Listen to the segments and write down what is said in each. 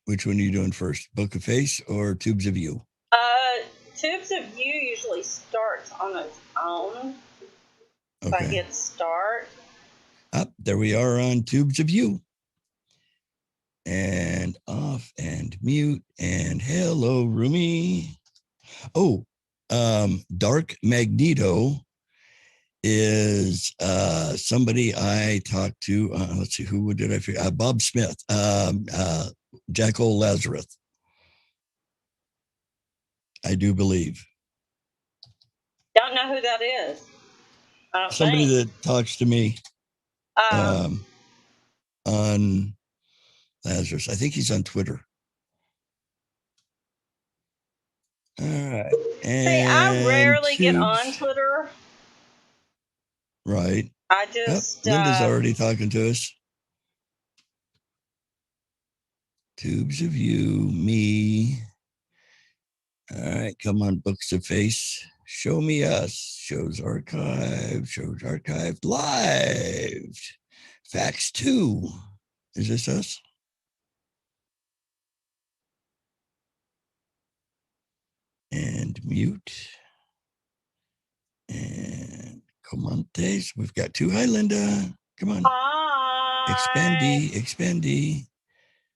Which one are you doing first? Book of Face or Tubes of You? Tubes of You usually starts on its own. If I Okay. hit start. There we are on Tubes of You. And off and mute and hello, Rumi. Oh, Dark Magneto is somebody I talked to. Let's see, who did I figure? Bob Smith, Jackal Lazarus. I do believe. Don't know who that is. Somebody that talks to me on Lazarus. I think he's on Twitter. All right. See, I rarely get on Twitter. Right. I just Linda's already talking to us. Tubes of You, me. All right, come on, Books of Face. Show me us. Shows archived, live. Facts 2. Is this us? And mute. And Comantes. We've got 2. Hi, Linda. Come on. Hi. Expandy.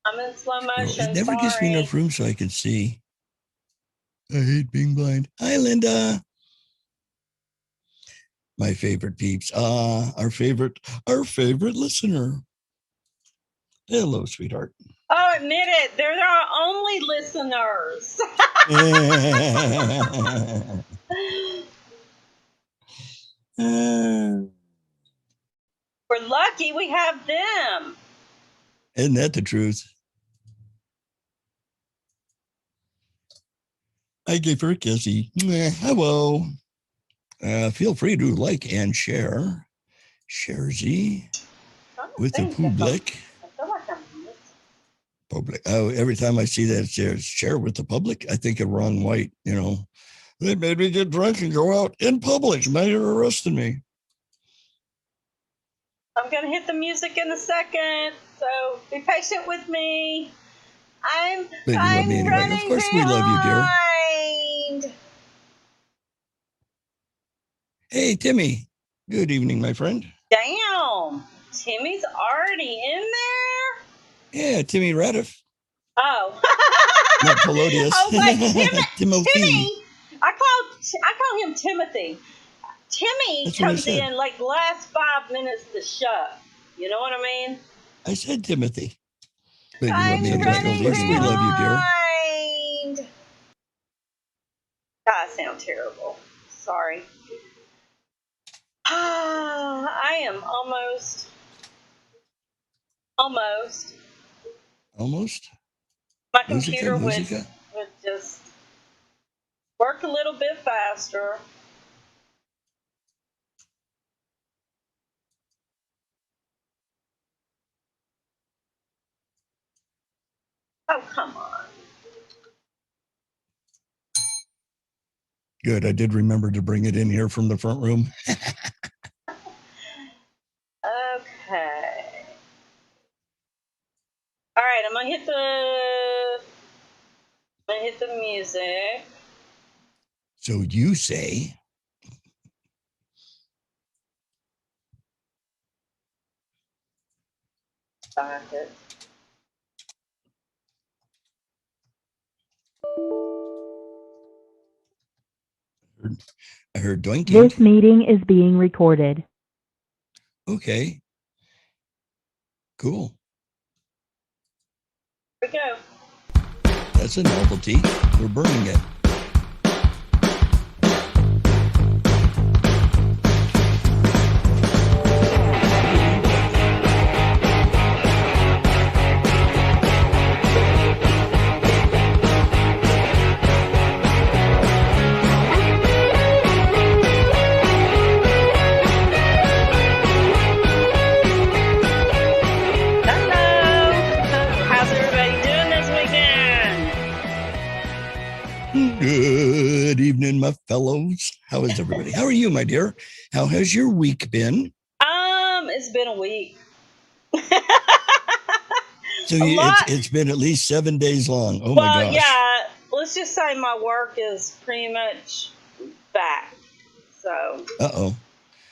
I'm in slow motion. It never gives me enough room so I can see. I hate being blind. Hi, Linda. My favorite peeps. Our favorite listener. Hello, sweetheart. Oh, admit it. They're our only listeners. We're lucky we have them. Isn't that the truth? I gave her a kissy. Hello. Feel free to like and share. Sharzy with the public. I feel like I'm public. Oh, every time I see that it says share with the public, I think of Ron White. You know, they made me get drunk and go out in public. Now you're arresting me. I'm going to hit the music in a second, so be patient with me. I'm running anyway. Of course we love you, dear. Hey, Timmy. Good evening, my friend. Damn. Timmy's already in there? Yeah, Timmy Radiff. Oh. Not Pelodius. I was like, Timothy. Timmy. I call him Timothy. Timmy comes in like the last 5 minutes to shut. You know what I mean? I said Timothy. But I'm running behind. We love you, dear. I sound terrible. Sorry. I am almost. My computer would just work a little bit faster. Oh, come on. Good. I did remember to bring it in here from the front room. Okay. All right, I'm gonna hit the music. So you say. Start it. I heard doinking. This meeting is being recorded. Okay. Cool. Here we go. That's a novelty. We're burning it. Good evening, my fellows. How is everybody? How are you, my dear? How has your week been? It's been a week. So a lot. it's been at least 7 days long. Oh Well, my gosh. yeah. Let's just say my work is pretty much back. So. Uh-oh.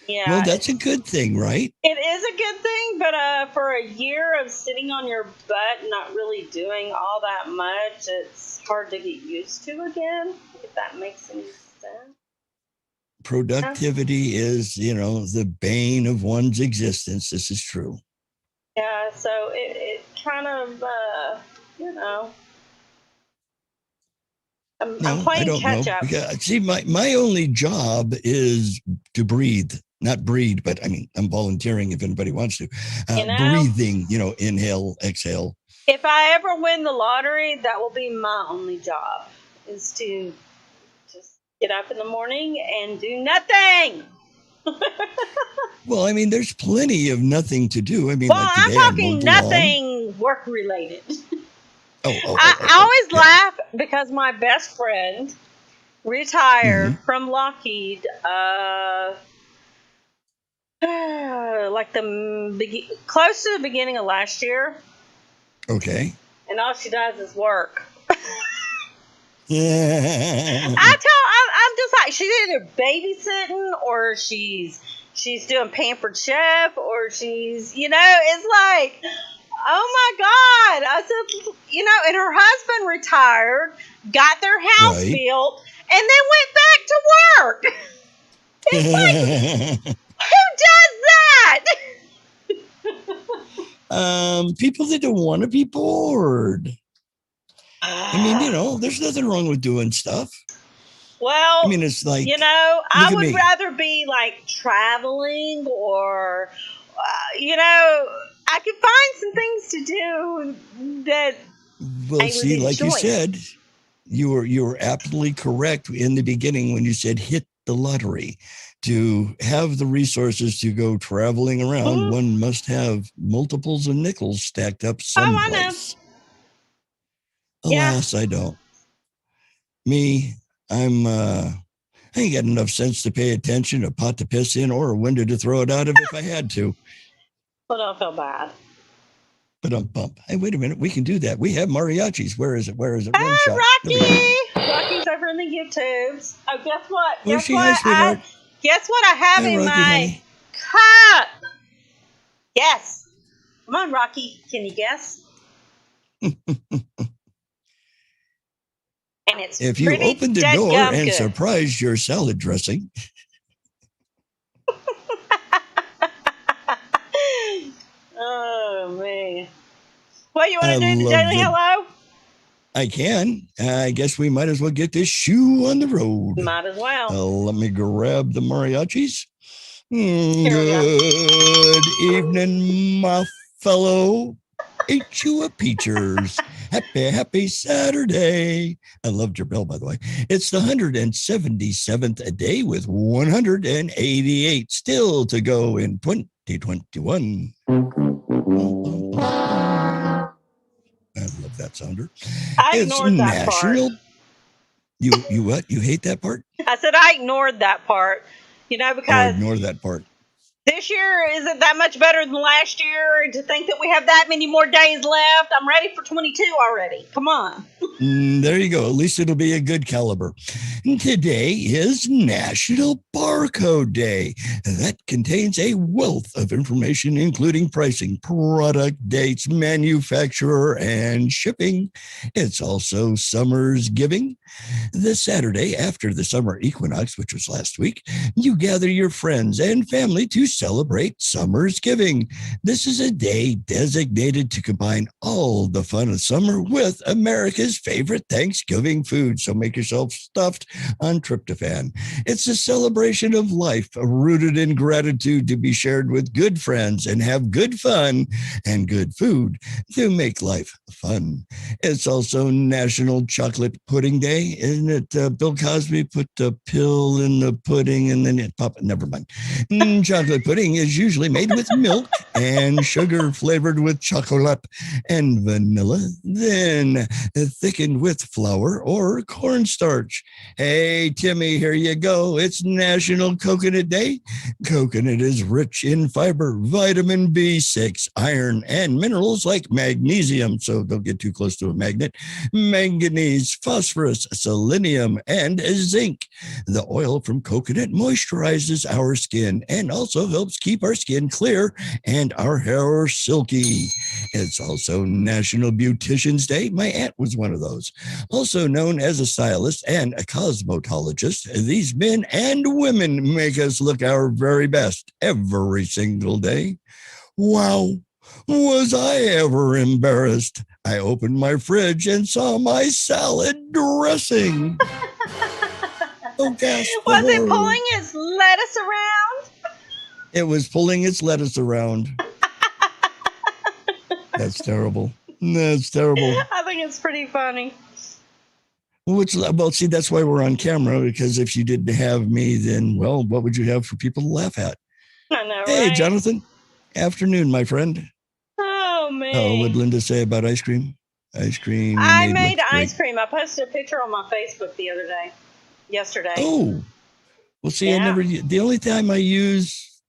Yeah. Well, that's a good thing, right? It is a good thing, but for a year of sitting on your butt and not really doing all that much, it's hard to get used to again, if that makes any sense. Productivity is, the bane of one's existence. This is true. Yeah, so it kind of, I'm playing catch up. See, my only job is to breathe. Not breathe, but I mean, I'm volunteering if anybody wants to. Breathing, inhale, exhale. If I ever win the lottery, that will be my only job, is to just get up in the morning and do nothing. Well, I mean, there's plenty of nothing to do. I mean, well, I'm talking nothing work related. I always laugh because my best friend retired from Lockheed like close to the beginning of last year. Okay. And all she does is work. Yeah. I'm just like, she's either babysitting or she's doing Pampered Chef or she's, it's like, oh my God. I said, and her husband retired, got their house built, and then went back to work. It's like, who does that? People that don't want to be bored. I mean, there's nothing wrong with doing stuff. Well, I mean, it's like, I would rather be like traveling or, I could find some things to do that. Well, see, like you said, you were aptly correct in the beginning when you said hit the lottery. To have the resources to go traveling around, one must have multiples of nickels stacked up someplace. Alas, I don't. Me, I ain't got enough sense to pay attention, a pot to piss in, or a window to throw it out of if I had to. Well, don't feel bad. But bump. Hey, wait a minute. We can do that. We have mariachis. Where is it? Hey, Rocky! Rocky's over in the YouTubes. Oh, guess what? Guess what I have in my cup? Guess. Come on, Rocky. Can you guess? And it's if you opened the door and surprised your salad dressing. Oh, man. What you want to do today, hello? I can. I guess we might as well get this shoe on the road. Might as well. Let me grab the mariachis. Good evening, my fellow. Ain't you a peachers? Happy Saturday. I loved your bell, by the way. It's the 177th a day with 188 still to go in 2021. I love that sounder. I ignored that part. You what? You hate that part? I said I ignored that part. Because ignore that part. This year isn't that much better than last year. To think that we have that many more days left, I'm ready for 22 already. Come on. There you go. At least it'll be a good caliber. Today is National Barcode Day. That contains a wealth of information, including pricing, product dates, manufacturer, and shipping. It's also Summer's Giving. This Saturday after the summer equinox, which was last week, you gather your friends and family to celebrate Summer's Giving. This is a day designated to combine all the fun of summer with America's favorite Thanksgiving food. So make yourself stuffed on tryptophan. It's a celebration of life, rooted in gratitude to be shared with good friends and have good fun and good food to make life fun. It's also National Chocolate Pudding Day, isn't it? Bill Cosby put the pill in the pudding and then it popped. Never mind. Chocolate pudding is usually made with milk and sugar flavored with chocolate and vanilla, then thickened with flour or cornstarch. Hey, Timmy, here you go. It's National Coconut Day. Coconut is rich in fiber, vitamin B6, iron, and minerals like magnesium, so don't get too close to a magnet, manganese, phosphorus, selenium, and zinc. The oil from coconut moisturizes our skin and also helps keep our skin clear and our hair silky. It's also National Beautician's Day. My aunt was one of those. Also known as a stylist and a cosmetologist, these men and women make us look our very best every single day. Wow, was I ever embarrassed? I opened my fridge and saw my salad dressing. Oh, gasp the Was it horror. pulling its lettuce around? It was pulling its lettuce around. That's terrible. That's terrible. I think it's pretty funny. Well, see, that's why we're on camera, because if you didn't have me, then, well, what would you have for people to laugh at? I know, Hey, right? Jonathan. Afternoon, my friend. Oh, man. Oh, what did Linda say about ice cream? Ice cream. I you made looked great. ice cream. I posted a picture on my Facebook the other day. Yesterday. Oh, well, see, I Yeah. never, the only time I use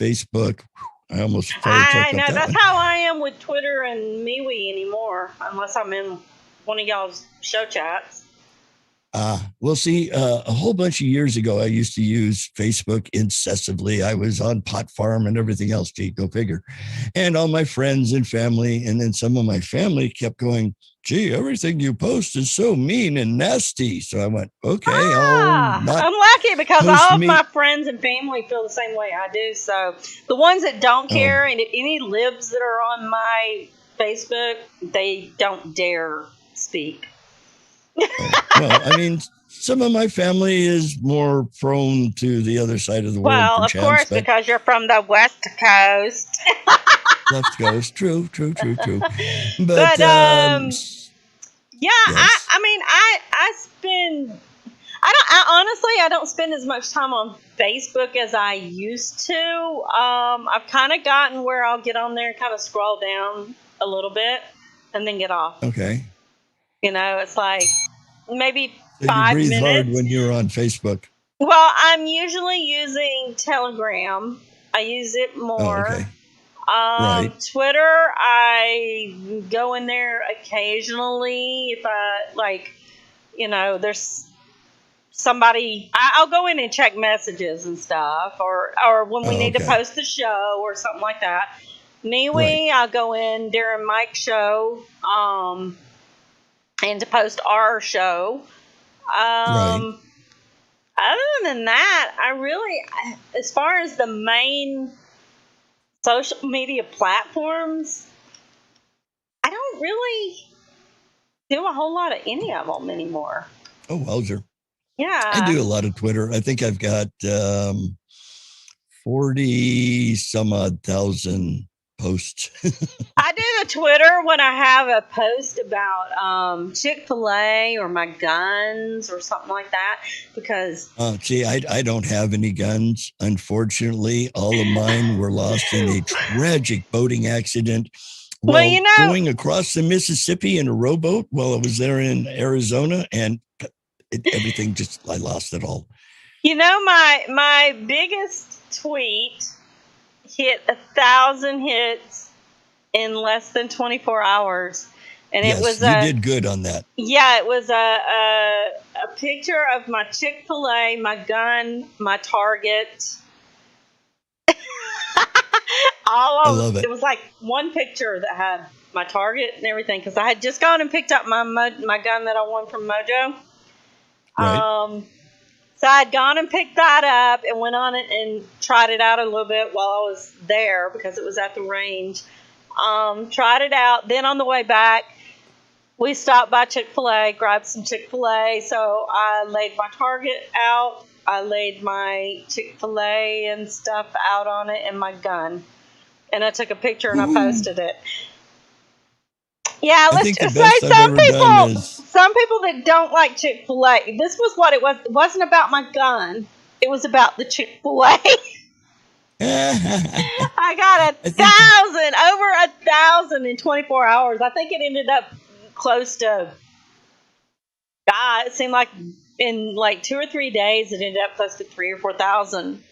Facebook, I almost fire I trucked know. up that That's one. how I am with Twitter and MeWe anymore, unless I'm in one of y'all's show chats. Well, see, a whole bunch of years ago, I used to use Facebook incessantly. I was on Pot Farm and everything else. Gee, go figure. And all my friends and family, and then some of my family kept going, gee, everything you post is so mean and nasty. So I went, okay, I'll not. I'm lucky because post all of me- my friends and family feel the same way I do. So the ones that don't Oh. care, and if any libs that are on my Facebook, they don't dare speak. Well, I mean, some of my family is more prone to the other side of the world. Well, of perchance, course, but because you're from the West Coast. left goes true. But, But, Yeah, yes. I mean, I spend. I honestly don't spend as much time on Facebook as I used to. I've kind of gotten where I'll get on there and kind of scroll down a little bit and then get off. Okay. You know, it's like maybe So you 5 breathe hard minutes. when you're on Facebook. Well, I'm usually using Telegram. I use it more. Oh, okay. Right. Twitter, I go in there occasionally if I like, there's somebody. I'll go in and check messages and stuff, or when we Oh, need to okay. post a show or something like that. MeWe, Right. I'll go in during Mike's show, and to post our show. Right. Other than that, as far as the main social media platforms, I don't really do a whole lot of any of them anymore. Oh, wowzer. Yeah. I do a lot of Twitter. I think I've got 40 some odd thousand posts. I do the Twitter when I have a post about Chick-fil-A or my guns or something like that, because See, I don't have any guns. Unfortunately, all of mine were lost in a tragic boating accident. Well, you know- going across the Mississippi in a rowboat while I was there in Arizona, and everything I lost it all. my biggest tweet hit 1,000 hits in less than 24 hours, and Yes, it was you did good on that. Yeah, it was a picture of my Chick-fil-A, my gun, my Target. I love it. It was like one picture that had my Target and everything, because I had just gone and picked up my gun that I won from Mojo. Right. So I'd gone and picked that up and went on it and tried it out a little bit while I was there because it was at the range. Tried it out. Then on the way back, we stopped by Chick-fil-A, grabbed some Chick-fil-A. So I laid my Target out. I laid my Chick-fil-A and stuff out on it and my gun. And I took a picture and I posted it. Yeah, let's think the just best say I've some ever done people, is- some people that don't like Chick-fil-A. This was what it was. It wasn't about my gun. It was about the Chick-fil-A. I got think- 1,000, over 1,000 in 24 hours. I think it ended up close to, It seemed like in like 2 or 3 days, it ended up close to 3 or 4,000.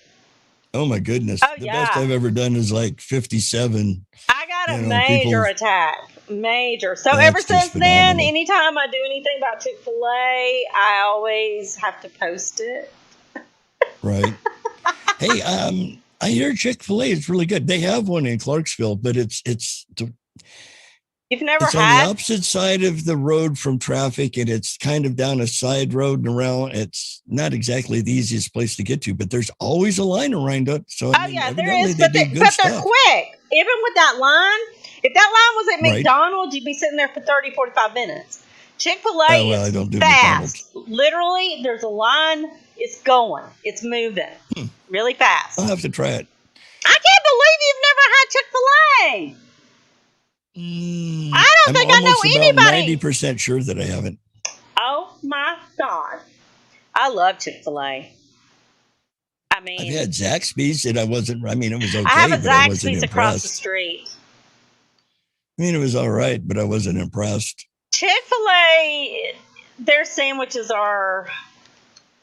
Oh my goodness. Oh, The yeah. best I've ever done is like 57. I got a You know, major people- attack. Major. So That's ever just since then, phenomenal. anytime I do anything about Chick-fil-A, I always have to post it. Right. Hey, I hear Chick-fil-A is really good. They have one in Clarksville, but it's You've never on the had? opposite side of the road from traffic, and it's kind of down a side road and around. It's not exactly the easiest place to get to, but there's always a line around it. So Oh, yeah, there is. they But, do they're good stuff. quick. Even with that line, if that line was at Right. McDonald's, you'd be sitting there for 30, 45 minutes. Chick-fil-A Oh, well, I is don't do fast. Literally, there's a line. It's going. It's moving really fast. I'll have to try it. I can't believe you've never had Chick-fil-A. I don't think I know anybody. 90% sure that I haven't. Oh my God. I love Chick-fil-A. I mean, I've had Zaxby's, and it was okay. I have a but I wasn't Zaxby's across the impressed. street. I mean, it was all right, but I wasn't impressed. Chick-fil-A, their sandwiches are.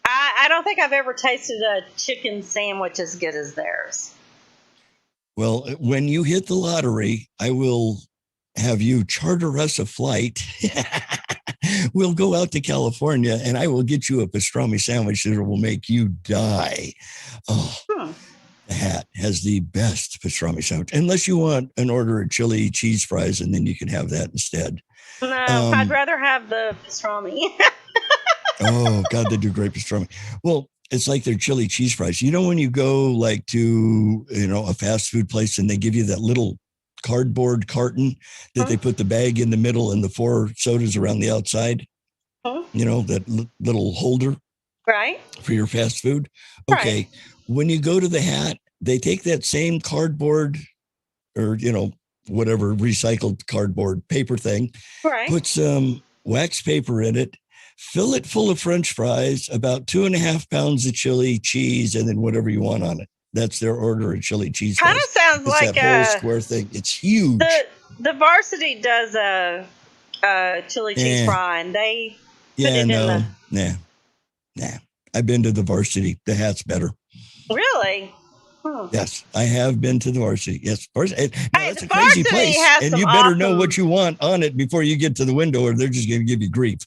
I don't think I've ever tasted a chicken sandwich as good as theirs. Well, when you hit the lottery, I will have you charter us a flight. We'll go out to California, and I will get you a pastrami sandwich that will make you die. Oh, the Hat has the best pastrami sandwich, unless you want an order of chili cheese fries, and then you can have that instead. No, I'd rather have the pastrami. Oh God, they do great pastrami. Well, it's like their chili cheese fries. You know, when you go like to, a fast food place and they give you that little cardboard carton that they put the bag in the middle and the 4 sodas around the outside, that little holder Right? for your fast food. Right. Okay. When you go to the Hat, they take that same cardboard or, whatever recycled cardboard paper thing, Right. put some wax paper in it, fill it full of French fries, about 2.5 pounds of chili, cheese, and then whatever you want on it. That's their order of chili cheese Kind fries. of sounds It's like that whole square thing. It's huge. the Varsity does a chili cheese fry, and they put it in the. Nah. I've been to the Varsity. The Hat's better. Really? Yes, I have been to the Varsity. Yes, Varsity. Now, Hey, it's the a crazy Varsity place, has and some you better know awesome- what you want on it before you get to the window, or they're just going to give you grief.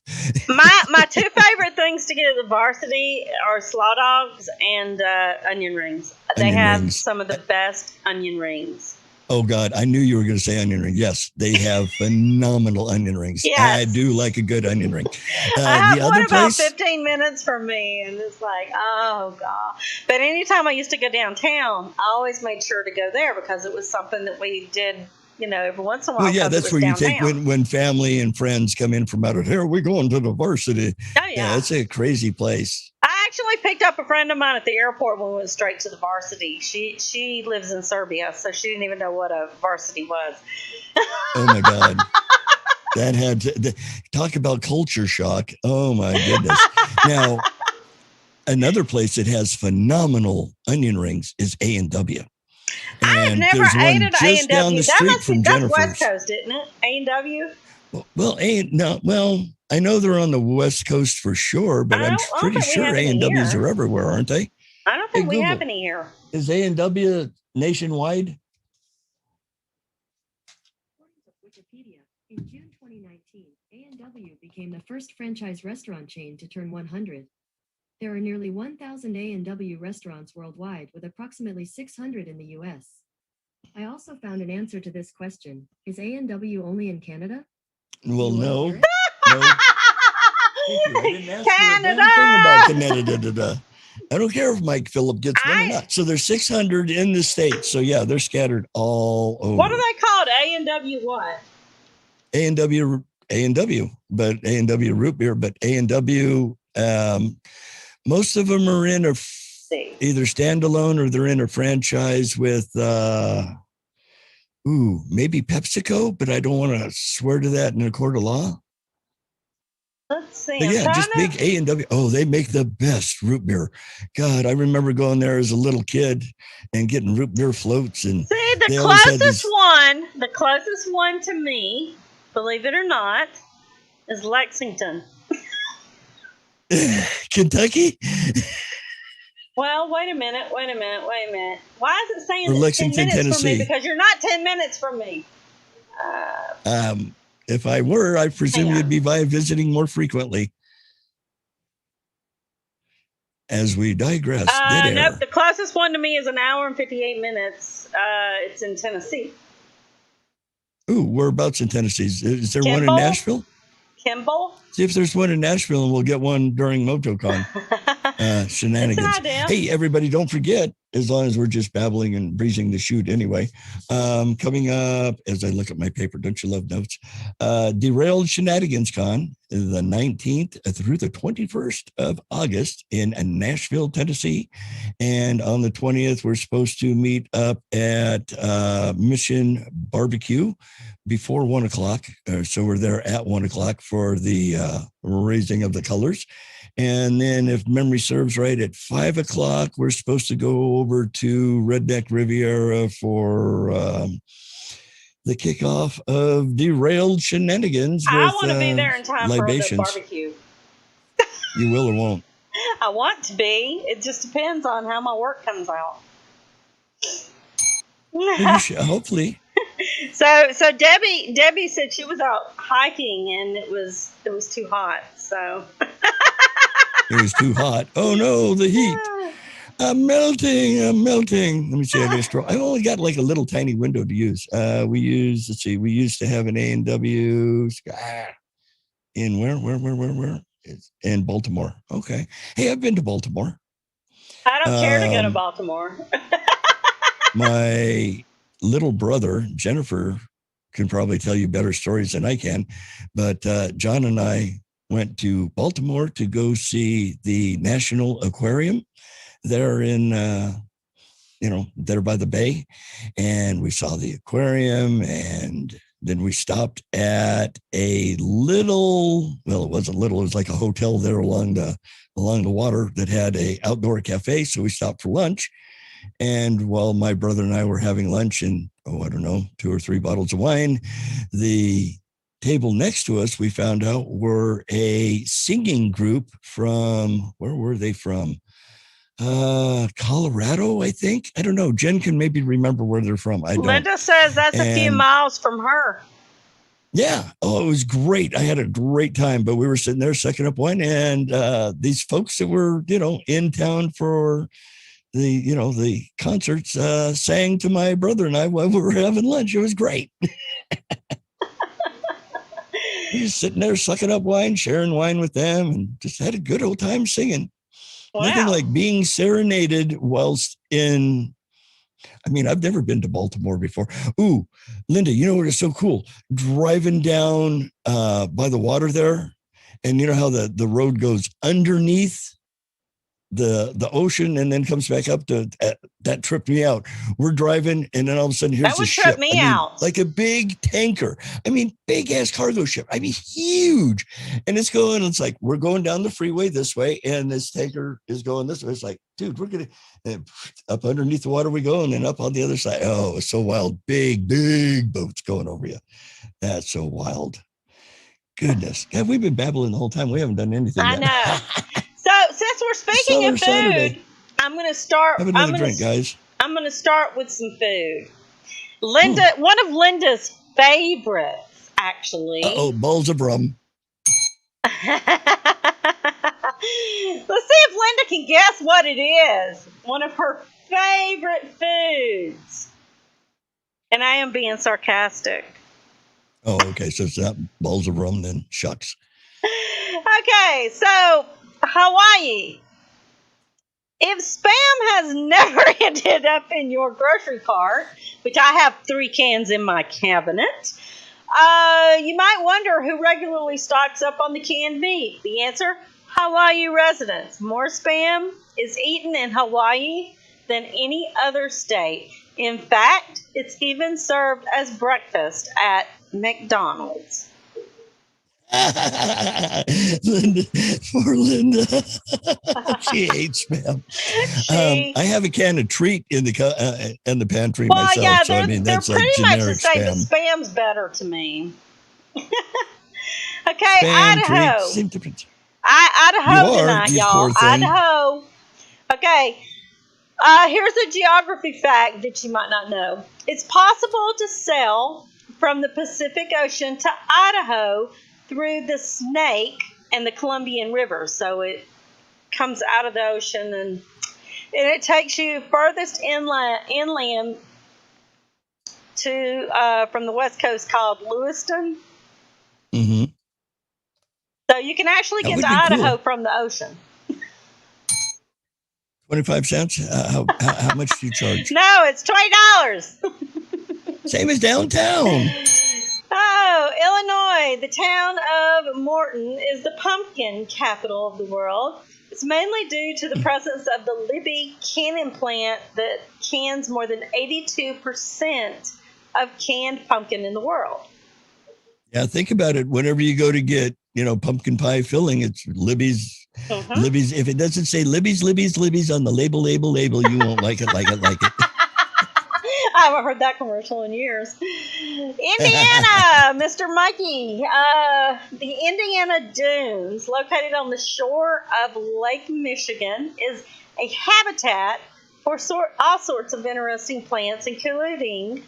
My 2 favorite things to get at the Varsity are slaw dogs and onion rings. They Onion have rings. some of the best onion rings. Oh God, I knew you were going to say onion ring. Yes, they have phenomenal onion rings. Yes. I do like a good onion ring. I have The one other about place, 15 minutes from me, and it's like, oh God. But anytime I used to go downtown, I always made sure to go there because it was something that we did, every once in a while. well, yeah, 'cause it that's was where you take downtown. when family and friends come in from out of here. We're going to the Varsity. Oh, yeah. It's a crazy place. I actually picked up a friend of mine at the airport when we went straight to the Varsity. She lives in Serbia, so she didn't even know what a Varsity was. Oh my God. That had to talk about culture shock. Oh my goodness. Now, another place that has phenomenal onion rings is A&W. I've And never there's ate one at just down the street from that's Jennifer's. West Coast, isn't it? A&W? Well, I know they're on the West Coast for sure, but I'm I don't pretty think we sure have any A&Ws here. are everywhere, aren't they? I don't think Hey, we have Google. any here. Is A&W nationwide? According to Wikipedia, in June 2019, A&W became the first franchise restaurant chain to turn 100. There are nearly 1,000 A&W restaurants worldwide, with approximately 600 in the U.S. I also found an answer to this question. Is A&W only in Canada? Well, You wanna no. hear it? No. Thank you. I didn't ask you a damn Canada! thing about Canada. I don't care if Mike Phillip gets one or I- not. So there's 600 in the States. So yeah, they're scattered all over. What are they called? A&W what? A&W, but A&W root beer, but A&W, most of them are in See. either standalone or they're in a franchise with, maybe PepsiCo, but I don't want to swear to that in a court of law. Let's see. But I'm yeah, trying just to- big A&W. Oh, they make the best root beer. God, I remember going there as a little kid and getting root beer floats. And See, they the always had closest one to me, believe it or not, is Lexington. Kentucky Well, wait a minute. Why is it saying or that it's 10 Lexington, minutes from me? Tennessee? Because you're not 10 minutes from me. If I were, I presume Hang you'd on. be visiting more frequently. As we digress, dead air. Nope. The closest one to me is an hour and 58 minutes. It's in Tennessee. Ooh, whereabouts in Tennessee? Is there one in Kimball? Nashville? Kimball? See if there's one in Nashville, and we'll get one during MotoCon. Shenanigans. It's an idea. Hey, everybody, don't forget, as long as we're just babbling and breezing the chute anyway, coming up, as I look at my paper, don't you love notes? Derailed Shenanigans Con, the 19th through the 21st of August in Nashville, Tennessee. And on the 20th, we're supposed to meet up at Mission Barbecue before 1 o'clock. So we're there at 1 o'clock for the raising of the colors. And then, if memory serves right, at 5 o'clock, we're supposed to go over to Redneck Riviera for the kickoff of Derailed Shenanigans. I with, want to be there in time libations. for the barbecue. You will or won't? I want to be. It just depends on how my work comes out. Well, you should, hopefully. So Debbie said she was out hiking and it was too hot. So It was too hot. Oh no, the heat. I'm melting. Let me see. I scroll. I've only got like a little tiny window to use. We used to have an A&W in where? It's in Baltimore. Okay. Hey, I've been to Baltimore. I don't care to go to Baltimore. My little brother, Jennifer, can probably tell you better stories than I can. But John and I went to Baltimore to go see the National Aquarium. They're in, they're by the bay. And we saw the aquarium. And then we stopped at a little, well, it wasn't little, it was like a hotel there along the water that had a outdoor cafe. So we stopped for lunch. And while my brother and I were having lunch and, 2 or 3 bottles of wine, the table next to us, we found out, were a singing group from, where were they from? Colorado, I think. I don't know. Jen can maybe remember where they're from. I don't. Linda says that's a few miles from her. Yeah. Oh, it was great. I had a great time, but we were sitting there sucking up wine, and these folks that were, in town for the concerts sang to my brother and I while we were having lunch. It was great. We were sitting there sucking up wine, sharing wine with them, and just had a good old time singing. Wow. Nothing like being serenaded whilst in. I mean, I've never been to Baltimore before. Ooh, Linda, you know what is so cool? Driving down by the water there, and you know how the road goes underneath the ocean and then comes back up to that tripped me out. We're driving, and then all of a sudden here's that would a ship. trip me out. Like a big tanker. I mean, big ass cargo ship. I mean, huge. And it's like, we're going down the freeway this way, and this tanker is going this way. It's like, dude, we're gonna up underneath the water we go, and then up on the other side. Oh, it's so wild. Big boats going over you. That's so wild. Goodness. God, we've been babbling the whole time. We haven't done anything I yet. know. So since we're speaking of food, Saturday. I'm going to start. Have another drink, guys. I'm going to start with some food. Linda, one of Linda's favorites, actually. Balls of rum. Let's see if Linda can guess what it is. One of her favorite foods. And I am being sarcastic. Oh, okay. So it's not balls of rum, then shucks. Okay, so Hawaii. If Spam has never ended up in your grocery cart, which I have 3 cans in my cabinet, you might wonder who regularly stocks up on the canned meat. The answer, Hawaii residents. More Spam is eaten in Hawaii than any other state. In fact, it's even served as breakfast at McDonald's. Linda, poor Linda. She hates Spam. I have a can of Treat in the pantry myself. Yeah, so I mean, they're that's pretty like much generic the same, Spam. but Spam's better to me. Okay, Spam, Idaho. Treat, same difference. You Idaho are, tonight, you y'all. poor thing. Idaho. Okay. Here's a geography fact that you might not know. It's possible to sail from the Pacific Ocean to Idaho through the Snake and the Columbian River. So it comes out of the ocean and it takes you furthest inland to from the west coast called Lewiston. Hmm. So you can actually That get would to be Idaho cool. from the ocean. 25 cents. How much do you charge? No, it's $20. Same as downtown. Oh, Illinois, the town of Morton is the pumpkin capital of the world. It's mainly due to the presence of the Libby canning plant that cans more than 82% of canned pumpkin in the world. Yeah, think about it. Whenever you go to get, pumpkin pie filling, it's Libby's. Mhm. Libby's. If it doesn't say Libby's on the label, you won't like it. I haven't heard that commercial in years. Indiana, Mr. Mikey. The Indiana Dunes, located on the shore of Lake Michigan, is a habitat for all sorts of interesting plants, including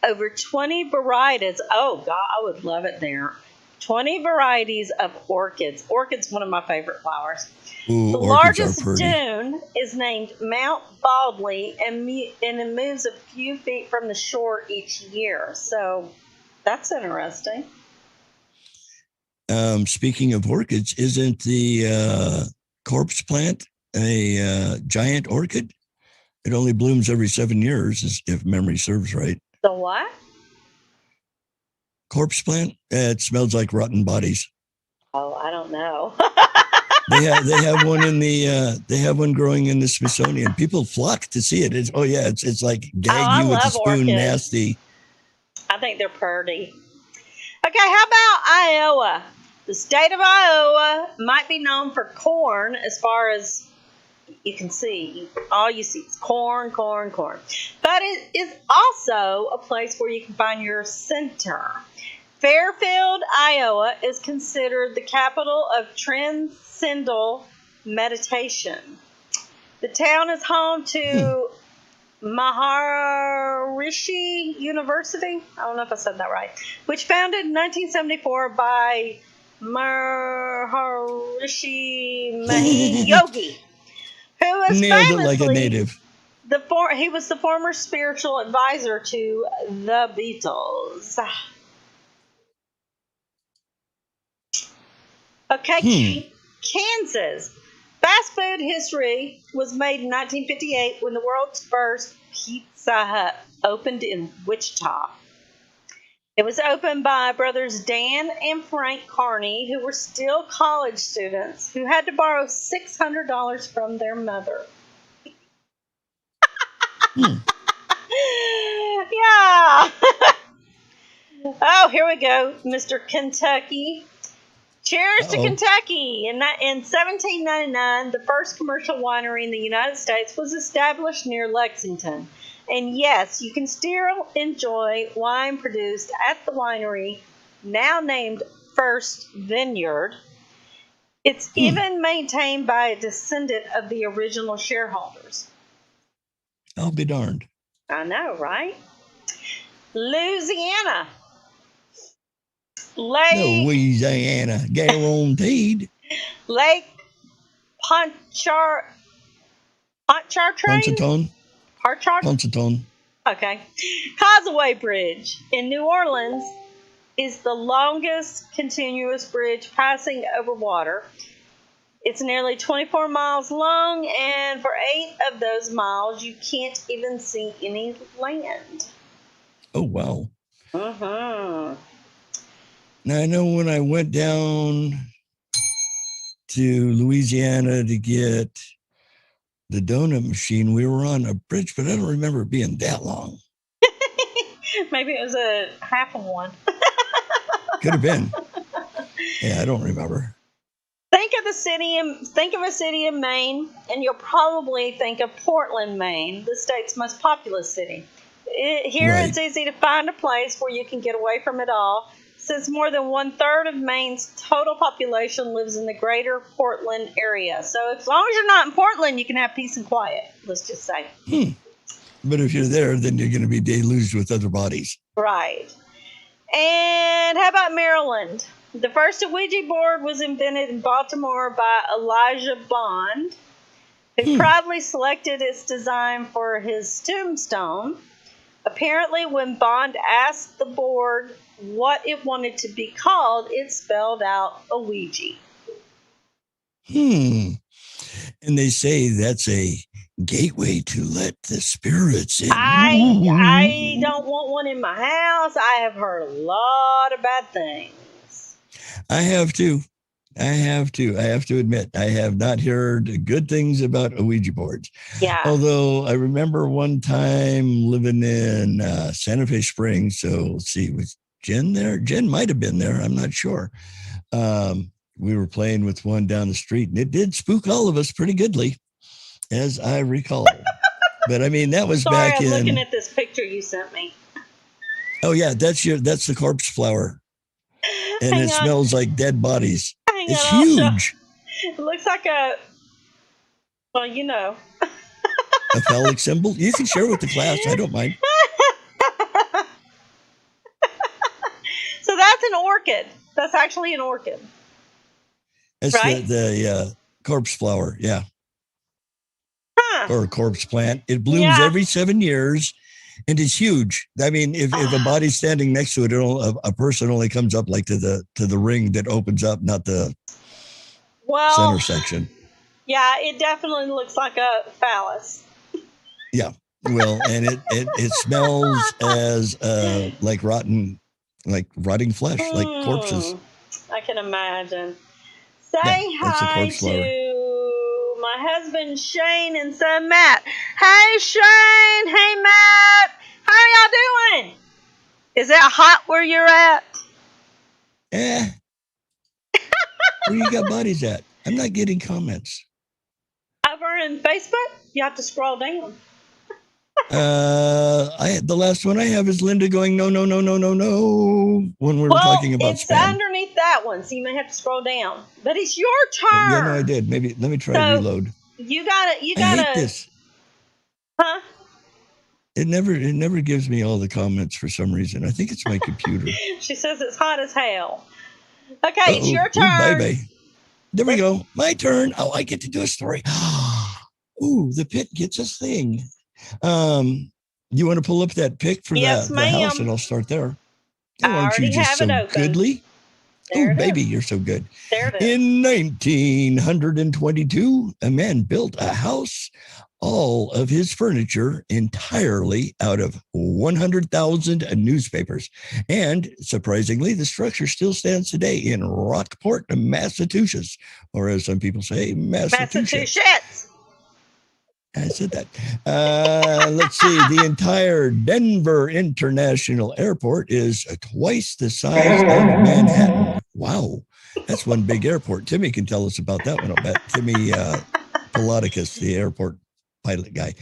over 20 varieties. Oh, God, I would love it there. 20 varieties of orchids. Orchids, one of my favorite flowers. Ooh, The orchids are largest pretty. dune is named Mount Baldley, and it moves a few feet from the shore each year. So that's interesting. Speaking of orchids, isn't the corpse plant a giant orchid? It only blooms every 7 years, if memory serves right. The what? Corpse plant? It smells like rotten bodies. Oh, I don't know. They have one they have one growing in the Smithsonian. People flock to see it. It's like gag you with a spoon, orchids. nasty. I think they're pretty. Okay, how about Iowa? The state of Iowa might be known for corn as far as you can see. All you see is corn, corn, corn. But it is also a place where you can find your center. Fairfield, Iowa is considered the capital of transcendental meditation. The town is home to Maharishi University. I don't know if I said that right. Which founded in 1974 by Maharishi Mahi Yogi, who was Nailed it like a famously native. he was the former spiritual advisor to the Beatles. Okay, Kansas. Fast food history was made in 1958 when the world's first Pizza Hut opened in Wichita. It was opened by brothers Dan and Frank Carney, who were still college students who had to borrow $600 from their mother. Yeah. Oh, here we go, Mr. Kentucky. Cheers to Kentucky. In 1799, the first commercial winery in the United States was established near Lexington. And yes, you can still enjoy wine produced at the winery, now named First Vineyard. It's even maintained by a descendant of the original shareholders. I'll be darned. I know, right? Louisiana. Louisiana, guaranteed. Lake Pontchartrain? Pontchartrain. Okay. Causeway Bridge in New Orleans is the longest continuous bridge passing over water. It's nearly 24 miles long, and for 8 of those miles, you can't even see any land. Oh, wow. Mm-hmm. Now, I know when I went down to Louisiana to get the donut machine, we were on a bridge, but I don't remember it being that long. Maybe it was a half of one. Could have been. Yeah, I don't remember. Think of a city in Maine, and you'll probably think of Portland, Maine, the state's most populous city. Here, It's easy to find a place where you can get away from it all, Since more than 1/3 of Maine's total population lives in the greater Portland area. So as long as you're not in Portland, you can have peace and quiet, let's just say. But if you're there, then you're going to be deluged with other bodies. Right. And how about Maryland? The first Ouija board was invented in Baltimore by Elijah Bond, who proudly selected its design for his tombstone. Apparently, when Bond asked the board what it wanted to be called, it spelled out Ouija. And they say that's a gateway to let the spirits in. I don't want one in my house. I have heard a lot of bad things. I have to. I have to admit, I have not heard good things about Ouija boards. Yeah. Although I remember one time living in Santa Fe Springs. So let's see, was Jen there? Jen might have been there. I'm not sure. We were playing with one down the street, and it did spook all of us pretty goodly, as I recall. But I mean, that was Sorry, back I'm in. looking at this picture you sent me. Oh yeah, that's the corpse flower, and Hang it on. smells like dead bodies. Hang It's on, I'll show- huge. It looks like a, well, you know. A phallic symbol. You can share with the class. I don't mind. So that's an orchid. That's actually an orchid. That's Right? the corpse flower. Yeah. Huh. Or a corpse plant. It blooms Yeah. every 7 years, and it's huge. I mean, if a body's standing next to it, a person only comes up like to the ring that opens up, not the Well, center section. yeah, it definitely looks like a phallus. Well, and it smells as like rotting flesh, like corpses. I can imagine. Yeah, Say that's a hi corpse flower. to my husband Shane and son Matt. Hey Shane, hey Matt, how y'all doing? Is it hot where you're at? Where you got bodies at? I'm not getting comments. Over in Facebook, you have to scroll down. The last one I have is Linda going no when we were Well, talking about it's spam. underneath that one, so you may have to scroll down. But it's your turn. Yeah, no, I did. Maybe let me try So- reload. You gotta, I hate this. huh? It never gives me all the comments for some reason. I think it's my computer. She says it's hot as hell. Okay, it's Uh-oh. your Ooh, turn. bye. There we go. My turn. Oh, I get to do a story. Ooh, the pit gets a thing. You want to pull up that pic for Yes, the house, ma'am. and I'll start there. I Oh, aren't you already just have it so open. goodly? There Oh, it baby, is. you're so good. There it is. In 1922, a man built a house, all of his furniture entirely out of 100,000 newspapers. And surprisingly, the structure still stands today in Rockport, Massachusetts, or as some people say, Massachusetts. Massachusetts. I said that. Let's see. The entire Denver International Airport is twice the size of Manhattan. Wow. That's one big airport. Timmy can tell us about that one, I'll bet. Timmy Pilaticus, the airport pilot guy.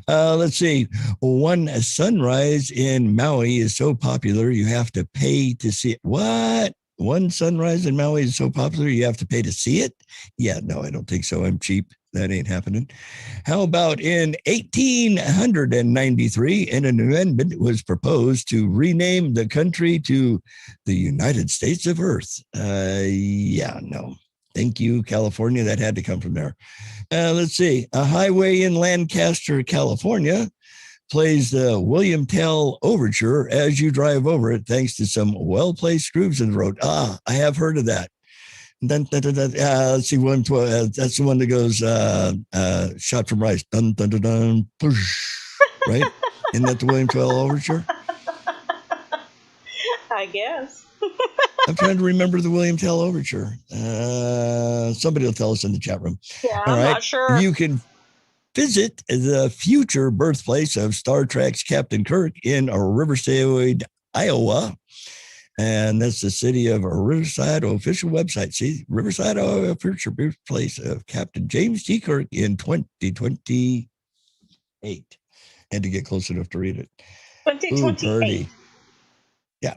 Let's see. One sunrise in Maui is so popular, you have to pay to see it. What? One sunrise in Maui is so popular, you have to pay to see it? Yeah, no, I don't think so. I'm cheap. That ain't happening. How about in 1893, an amendment was proposed to rename the country to the United States of Earth? Yeah, no. Thank you, California. That had to come from there. Let's see. A highway in Lancaster, California plays the William Tell Overture as you drive over it, thanks to some well-placed grooves in the road. I have heard of that. Let's see, that's the one that goes shot from Rice. Dun, dun, dun, dun, push, right? Isn't that the William Tell Overture? I guess. I'm trying to remember the William Tell Overture. Somebody will tell us in the chat room. Yeah, All I'm right. not sure. You can visit the future birthplace of Star Trek's Captain Kirk in Riverside, Iowa. And that's the city of Riverside official website. See, Riverside, Iowa, future birthplace of Captain James T. Kirk in 2028. Had to get close enough to read it. Ooh, 2028. pretty. Yeah.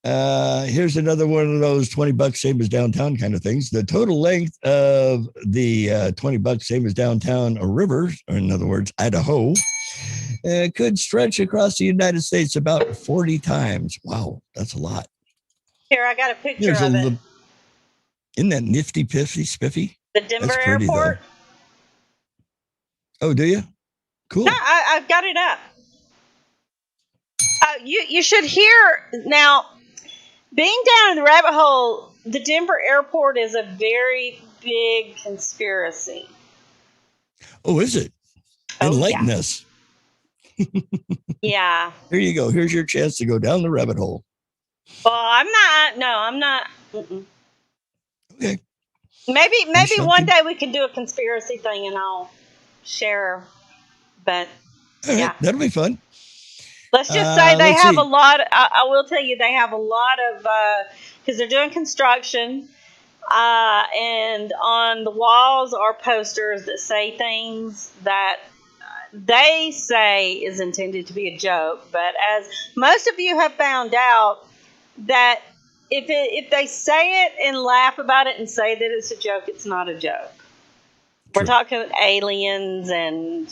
Here's another one of those $20 same as downtown kind of things. The total length of the $20 same as downtown rivers, or in other words, Idaho, could stretch across the United States about 40 times. Wow, that's a lot. Here, I got a picture There's of it. Isn't that nifty, piffy, spiffy? The Denver That's pretty, airport. Oh, do you? Cool. No, I've got it up. You should hear now. Being down in the rabbit hole, the Denver airport is a very big conspiracy. Oh, is it? Enlighten us. Yeah. Here you go. Here's your chance to go down the rabbit hole. Well, I'm not. No, I'm not. Mm-mm. Okay. Maybe one day we can do a conspiracy thing and I'll share. But All right, yeah, that'll be fun. let's just say they let's have see. a lot. I will tell you, they have a lot of because they're doing construction. And on the walls are posters that say things that they say is intended to be a joke. But as most of you have found out, that if they say it and laugh about it and say that it's a joke, it's not a joke. We're True. talking aliens and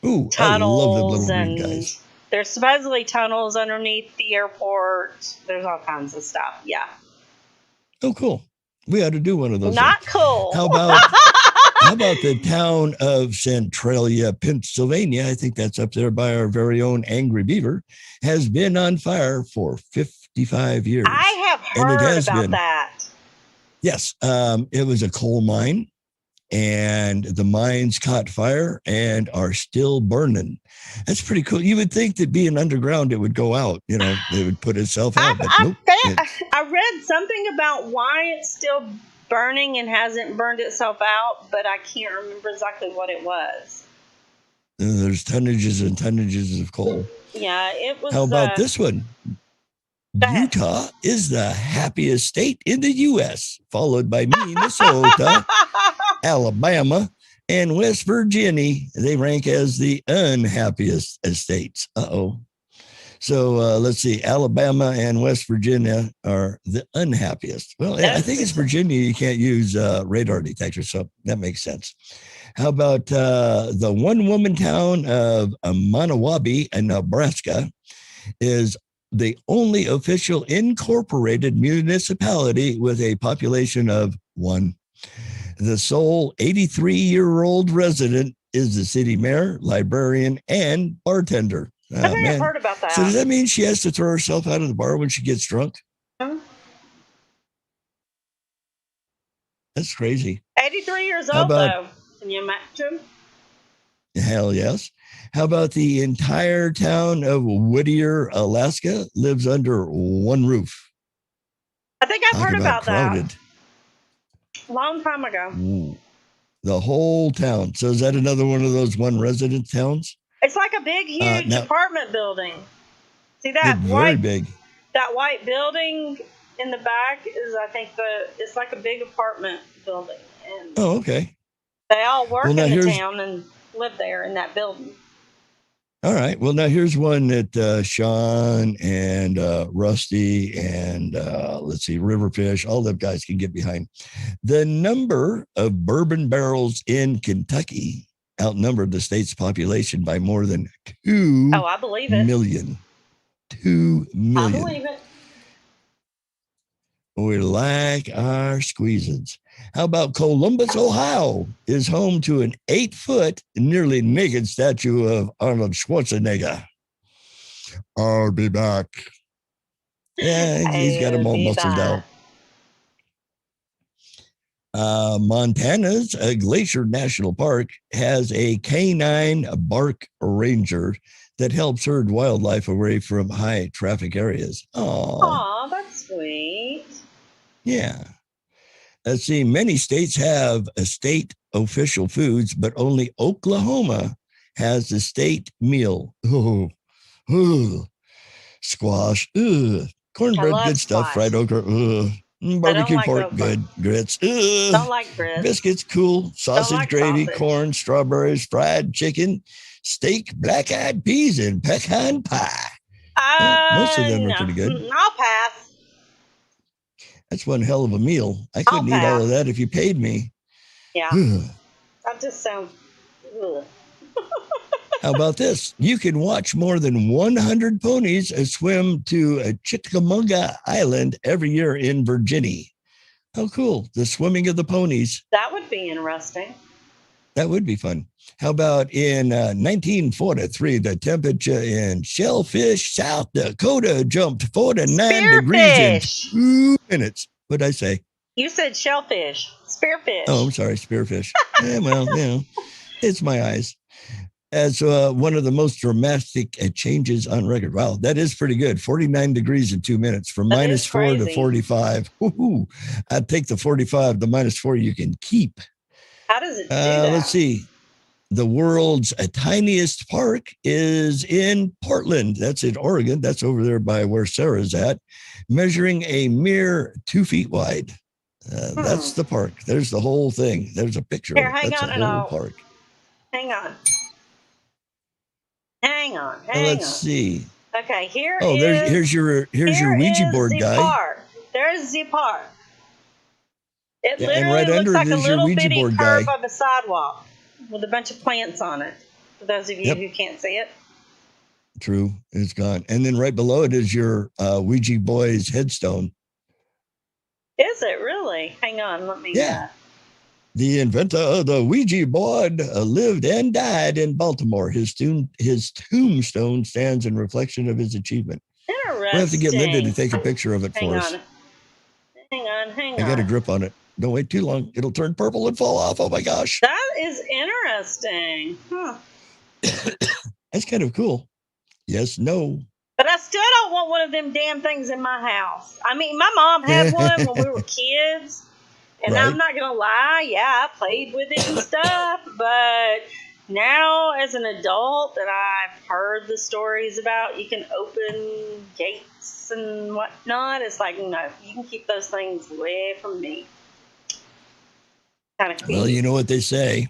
Ooh, I love the tunnels, little green and guys. there's supposedly tunnels underneath the airport. There's all kinds of stuff. Yeah. Oh, cool. We ought to do one of those. Not cool. How about the town of Centralia, Pennsylvania? I think that's up there by our very own Angry Beaver. Has been on fire for 55 years. I have And it heard has about been. that. Yes, it was a coal mine, and the mines caught fire and are still burning. That's pretty cool. You would think that being underground, it would go out. You know, it would put itself out, but nope. I read something about why it's still burning and hasn't burned itself out, but I can't remember exactly what it was. There's tonnages and tonnages of coal. Yeah, it was. How about this one? Go ahead. Utah is the happiest state in the U.S., followed by Minnesota, Alabama, and West Virginia. They rank as the unhappiest states. So let's see. Alabama and West Virginia are the unhappiest. Well, I think it's Virginia. You can't use radar detectors, so that makes sense. How about the one-woman town of Manawabi in Nebraska is the only official incorporated municipality with a population of 1. The sole 83-year-old resident is the city mayor, librarian, and bartender. I think I've heard about that. So does that mean she has to throw herself out of the bar when she gets drunk? That's crazy. 83 years How old, about- though. Can you imagine? Hell yes. How about the entire town of Whittier, Alaska lives under one roof? I think I've Talk heard about that. crowded. Long time ago. Ooh. The whole town. So is that another one of those one resident towns? It's like a big, huge now- apartment building. See It's that very white big. that white building in the back is, I think, it's like a big apartment building, and Oh, okay. they all work Well, now in the here's- town and live there in that building. All right. Well, now here's one that Sean and Rusty and let's see, Riverfish, all them guys can get behind. The number of bourbon barrels in Kentucky outnumbered the state's population by more than 2 Oh, I believe it. million. 2 I million. believe it. We like our squeezins. How about Columbus, Ohio is home to an 8-foot, nearly naked statue of Arnold Schwarzenegger. I'll be back. Yeah, he's got them all I'll be muscled back. out. Montana's Glacier National Park has a canine bark ranger that helps herd wildlife away from high traffic areas. Oh, Aw, that's sweet. yeah. Let's see, many states have a state official foods, but only Oklahoma has the state meal. Squash, cornbread, love good stuff, squash. fried okra, barbecue like pork, okra. good, grits, Don't like grits. biscuits, cool, sausage, like gravy, sausage. corn, strawberries, fried chicken, steak, black-eyed peas, and pecan pie. Most of them are No. pretty good. I'll pass. That's one hell of a meal. I couldn't eat all of that if you paid me. Yeah. That just sounds. Ugh. How about this? You can watch more than 100 ponies swim to Chickamauga Island every year in Virginia. How cool. The swimming of the ponies. That would be interesting. That would be fun. How about in 1943, the temperature in Shellfish, South Dakota jumped 49 degrees in 2 minutes. What'd I say? You said shellfish. Spearfish. Oh, I'm sorry, spearfish. Well, it's my eyes. As one of the most dramatic changes on record. Wow, that is pretty good. 49 degrees in 2 minutes from -4 to 45. Woo-hoo. I'd take the 45. The -4 you can keep. How does it do that? Let's see. The world's tiniest park is in Portland. That's in Oregon. That's over there by where Sarah's at, measuring a mere 2 feet wide. That's the park. There's the whole thing. There's a picture. Here, hang That's on, a and whole park. Hang on. Hang on. Let's see. Okay, here's your Ouija board guy. Park. There's the park. It literally and right looks under like it a is your little Ouija bitty board curve guy. of a sidewalk with a bunch of plants on it. For those of you who can't see it. True, it's gone. And then right below it is your Ouija boy's headstone. Is it really? Hang on, let me. Yeah. The inventor of the Ouija board lived and died in Baltimore. His tombstone stands in reflection of his achievement. Interesting. We'll have to get Linda to take a picture of it for us. Hang on. I got a grip on it. Don't wait too long. It'll turn purple and fall off. Oh my gosh. That is interesting. Huh. That's kind of cool. Yes, no. But I still don't want one of them damn things in my house. I mean, my mom had one when we were kids. And Right. I'm not going to lie. Yeah, I played with it and stuff. But now as an adult that I've heard the stories about, you can open gates and whatnot. It's like, no, you can keep those things away from me. Kind of creepy. Well, you know what they say.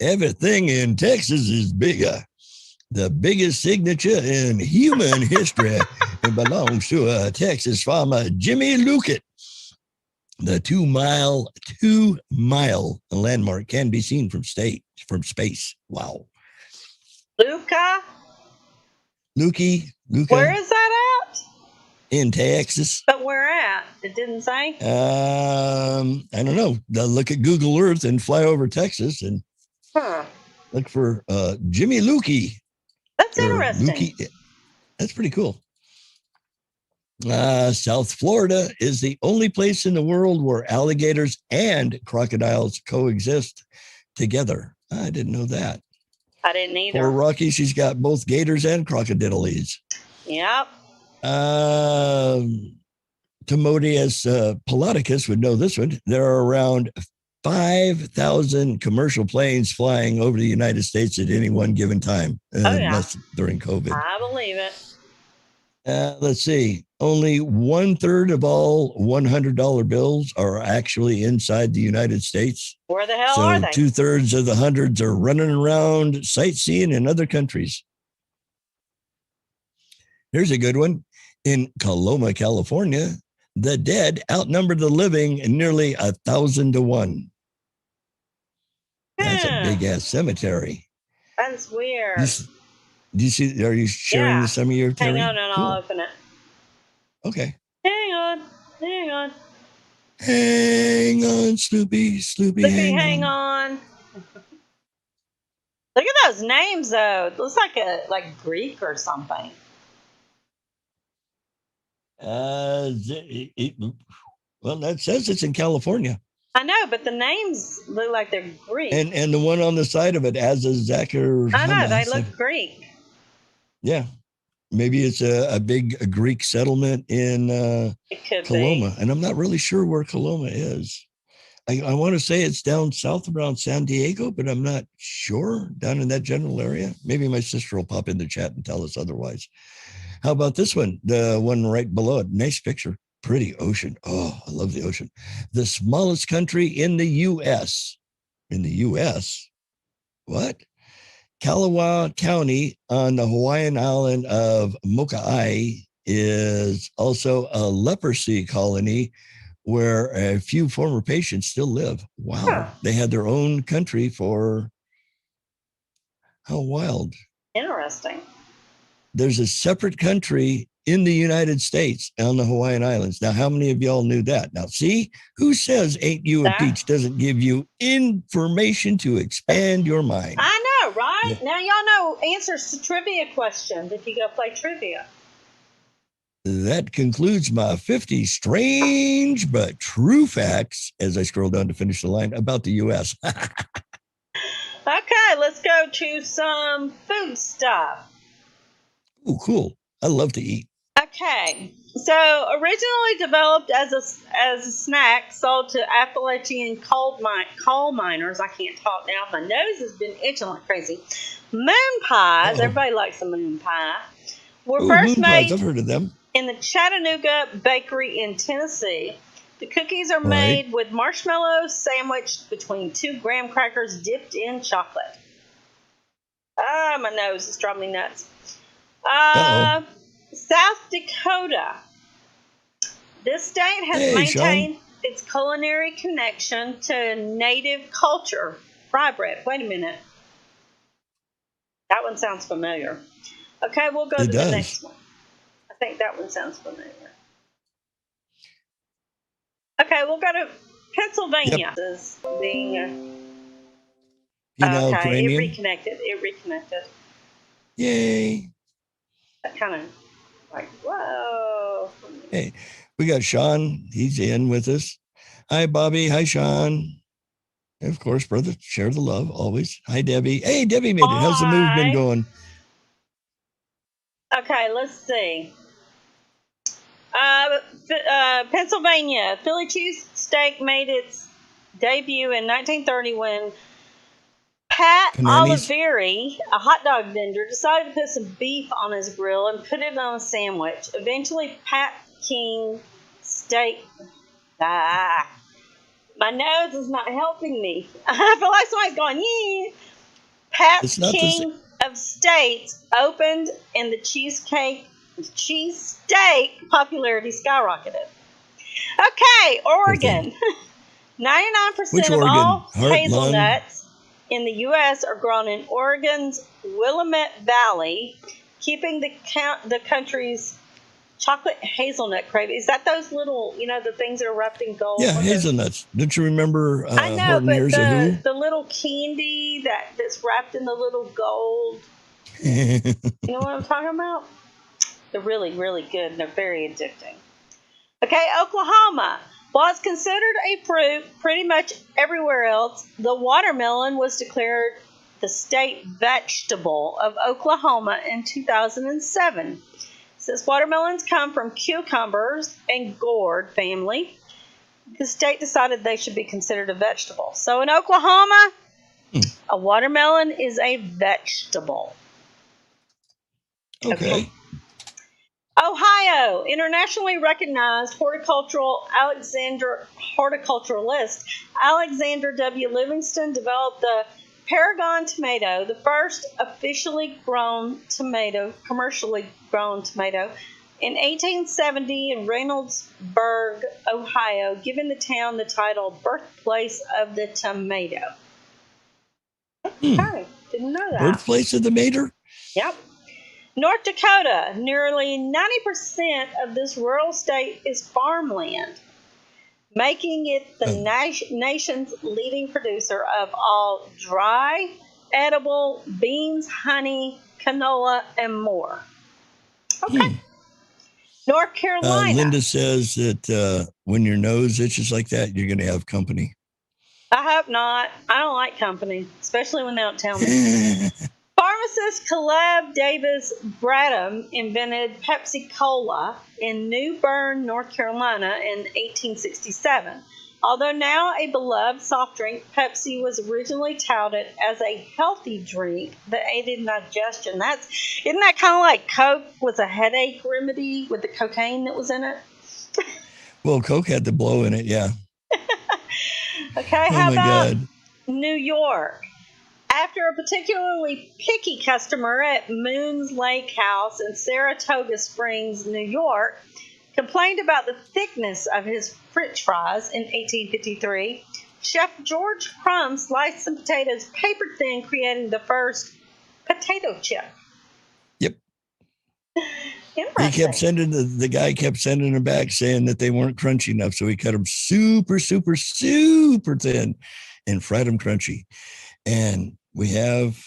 Everything in Texas is bigger. The biggest signature in human history. It belongs to a Texas farmer, Jimmy Luckett. The 2 mile landmark can be seen from space. Wow. Luca? Luca. Where is that at? In Texas. But where at? It didn't say. I don't know. Look at Google Earth and fly over Texas and look for Jimmy Luckett. That's interesting. Luckett. That's pretty cool. South Florida is the only place in the world where alligators and crocodiles coexist together. I didn't know that. I didn't either. Poor Rocky, she's got both gators and crocodiles. Yep. Timothius Pilaticus would know this one. There are around 5,000 commercial planes flying over the United States at any one given time. That's during COVID. I believe it. Let's see. Only 1/3 of all $100 bills are actually inside the United States. Where the hell are they? 2/3 of the hundreds are running around sightseeing in other countries. Here's a good one. In Coloma, California, the dead outnumber the living nearly 1,000 to 1. That's a big ass cemetery. That's weird. Do you see? Are you sharing some of your Hang on, and I'll open it. Okay. Hang on. Hang on, Snoopy, hang on. Look at those names, though. It looks like Greek or something. Well, that says it's in California. I know, but the names look like they're Greek. And the one on the side of it, Azazakar. I know, they look Greek. Yeah. Maybe it's a big Greek settlement in It could Coloma. be. And I'm not really sure where Coloma is. I want to say it's down south around San Diego, but I'm not sure. Down in that general area. Maybe my sister will pop in the chat and tell us otherwise. How about this one? The one right below it. Nice picture. Pretty ocean. Oh, I love the ocean. The smallest country in the U.S. In the U.S.? What? Kalawa County on the Hawaiian island of Mokai is also a leprosy colony where a few former patients still live. Wow. Huh. They had their own country for how wild. Interesting. There's a separate country in the United States on the Hawaiian Islands. Now, how many of y'all knew that? Now, see, who says Ain't You a That- Peach doesn't give you information to expand your mind? I know, right? Yeah. Now y'all know answers to trivia questions if you go play trivia. That concludes my 50 strange but true facts as I scroll down to finish the line about the U.S. Okay, let's go to some food stuff. Oh, cool. I love to eat. Okay, so originally developed as a snack sold to Appalachian coal miners. I can't talk now. My nose has been itching like crazy. Moon pies. Uh-oh. Everybody likes a moon pie. Were Ooh, first moon pies. made I've heard of them. in the Chattanooga Bakery in Tennessee. The cookies are Right. made with marshmallows sandwiched between 2 graham crackers dipped in chocolate. Ah, my nose is driving me nuts. Uh-oh. South Dakota. This state has Hey, maintained its culinary connection to native culture. Fry bread. Wait a minute. That one sounds familiar. Okay, we'll go It to does. the next one. I think that one sounds familiar. Okay, we'll go to Pennsylvania. This is being Penal okay, Ukrainian. It reconnected. Yay. That kind of like whoa. Hey, we got Sean. He's in with us. Hi, Bobby. Hi, Sean. And of course, brother, share the love always. Hi, Debbie. Hey, Debbie made it. How's the move been Hi. going? Okay, let's see. Pennsylvania. Philly cheesesteak made its debut in 1930 when Pat Panani's? Oliveri, a hot dog vendor, decided to put some beef on his grill and put it on a sandwich. Eventually, Pat King Steak. My nose is not helping me. I feel like somebody's going, yeah. Pat It's not the King of States opened and the cheesesteak popularity skyrocketed. Okay, Oregon. 99% Which of Oregon? all Heart, lung? hazelnuts in the U.S. are grown in Oregon's Willamette Valley, keeping the country's chocolate hazelnut craving. Is that those little, the things that are wrapped in gold? Yeah, hazelnuts. Don't you remember I know, Horton but Hears a Who? the little candy that's wrapped in the little gold. Yeah. You know what I'm talking about? They're really, really good, and they're very addicting. Okay, Oklahoma. While it's considered a fruit pretty much everywhere else, the watermelon was declared the state vegetable of Oklahoma in 2007. Since watermelons come from cucumbers and gourd family, the state decided they should be considered a vegetable. So in Oklahoma, a watermelon is a vegetable. Okay. Ohio, internationally recognized horticulturalist Alexander W. Livingston developed the Paragon tomato, the first commercially grown tomato, in 1870 in Reynoldsburg, Ohio, giving the town the title Birthplace of the Tomato. Okay, didn't know that. Birthplace of the mater? Yep. North Dakota, nearly 90% of this rural state is farmland, making it the nation's leading producer of all dry, edible beans, honey, canola, and more. Okay. North Carolina. Linda says that when your nose itches like that, you're going to have company. I hope not. I don't like company, especially when they don't tell me. Pharmacist Caleb Davis Bradham invented Pepsi Cola in New Bern, North Carolina in 1867. Although now a beloved soft drink, Pepsi was originally touted as a healthy drink that aided digestion. Isn't that kind of like Coke was a headache remedy with the cocaine that was in it? Well, Coke had the blow in it, yeah. Okay, Oh how my about God. New York? After a particularly picky customer at Moon's Lake House in Saratoga Springs, New York, complained about the thickness of his French fries in 1853, Chef George Crumb sliced some potatoes paper thin, creating the first potato chip. Yep. Interesting. He kept sending the guy kept sending them back saying that they weren't crunchy enough, so he cut them super, super, super thin and fried them crunchy. And we have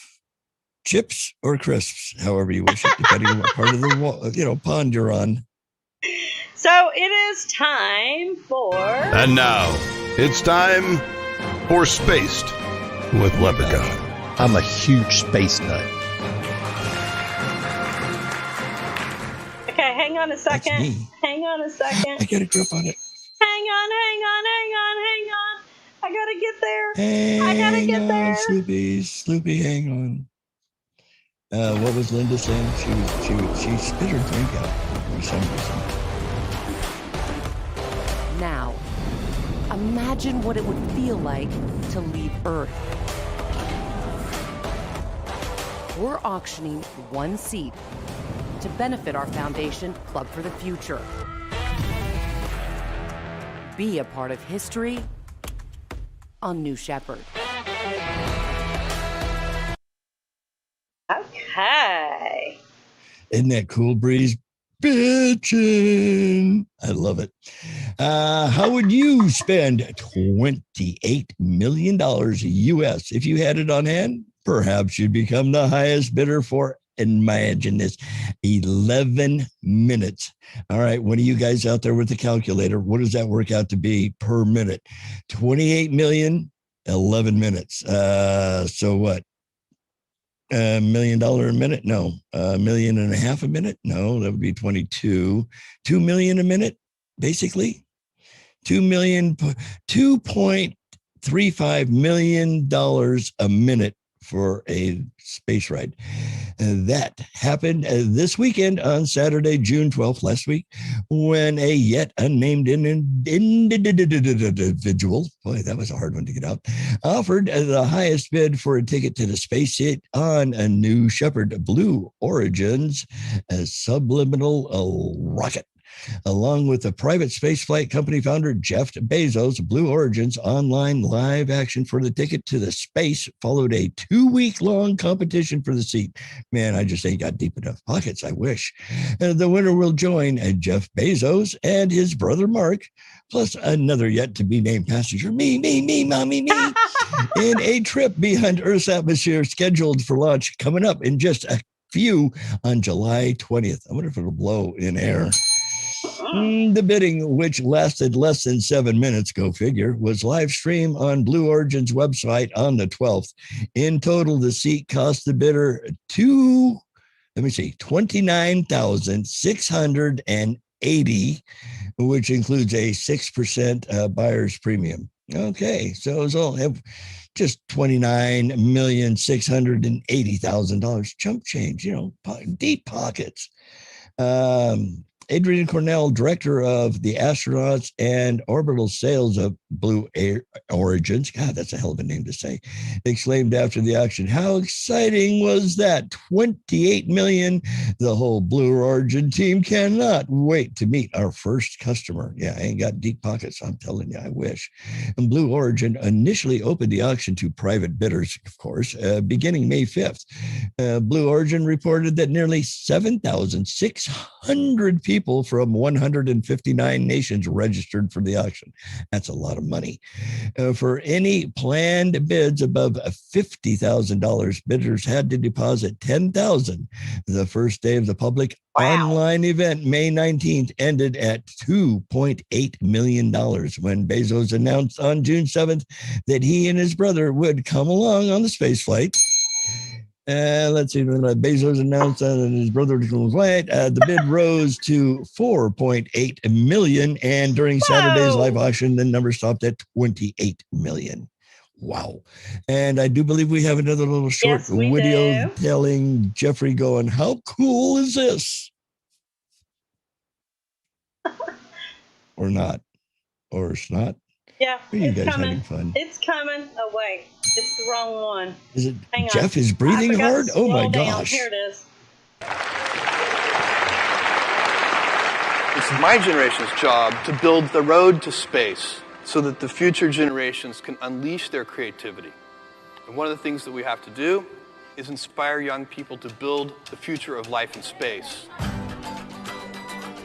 chips or crisps, however you wish it, depending on what part of the pond you're on. So it is time for. And now it's time for Spaced with Leprechaun. I'm a huge space nut. Okay, hang on a second. That's me. Hang on a second. I got a grip on it. Hang on. I gotta get there. Hang I gotta get on, there. Sloopy, hang on. What was Linda saying? She spit her drink out for some reason. Now, imagine what it would feel like to leave Earth. We're auctioning one seat to benefit our foundation, Club for the Future. Be a part of history on New Shepard. Okay. Isn't that cool, Breeze? Bitchin'. I love it. How would you spend $28 million US if you had it on hand? Perhaps you'd become the highest bidder for, imagine this, 11 minutes. All right. One of you guys out there with the calculator, what does that work out to be per minute? 28 million, 11 minutes. So what? $1 million a minute? No. $1.5 million a minute? No, that would be 22. 2 million a minute, basically. $2.35 million a minute for a space ride. That happened this weekend on Saturday, June 12th, last week, when a yet unnamed individual, boy, that was a hard one to get out, offered the highest bid for a ticket to the space seat on a New Shepard Blue Origin's subliminal rocket. Along with the private spaceflight company founder Jeff Bezos, Blue Origin's online live action for the ticket to the space followed a 2-week-long competition for the seat. Man, I just ain't got deep enough pockets, I wish. The winner will join Jeff Bezos and his brother Mark, plus another yet-to-be-named passenger, me, mommy, me, in a trip behind Earth's atmosphere scheduled for launch coming up in just a few on July 20th. I wonder if it'll blow in air. The bidding, which lasted less than 7 minutes, go figure, was live streamed on Blue Origin's website on the 12th. In total, the seat cost the bidder $29,680, which includes a 6% buyer's premium. Okay, so it was all just $29,680,000 chump change, deep pockets. Adrian Cornell, director of the astronauts and orbital sales of Blue Origins, God, that's a hell of a name to say, exclaimed after the auction, "How exciting was that? 28 million. The whole Blue Origin team cannot wait to meet our first customer." Yeah, I ain't got deep pockets, I'm telling you, I wish. And Blue Origin initially opened the auction to private bidders, of course, beginning May 5th. Blue Origin reported that nearly 7,600 people from 159 nations registered for the auction. That's a lot of money. For any planned bids above $50,000, bidders had to deposit $10,000. The first day of the public online event, May 19th, ended at $2.8 million when Bezos announced on June 7th that he and his brother would come along on the space flight. Let's see, Bezos announced and his brother was white. The bid rose to $4.8 million, and during Saturday's live auction, the number stopped at $28 million. Wow. And I do believe we have another little short video telling Jeffrey going, "How cool is this?" Or not. Or it's not. Yeah, Are you guys coming. having fun? It's coming. Oh, wait. It's the wrong one. Is it Hang on. Jeff is breathing hard? Oh my Scroll down. gosh. Here it is. It's my generation's job to build the road to space so that the future generations can unleash their creativity. And one of the things that we have to do is inspire young people to build the future of life in space.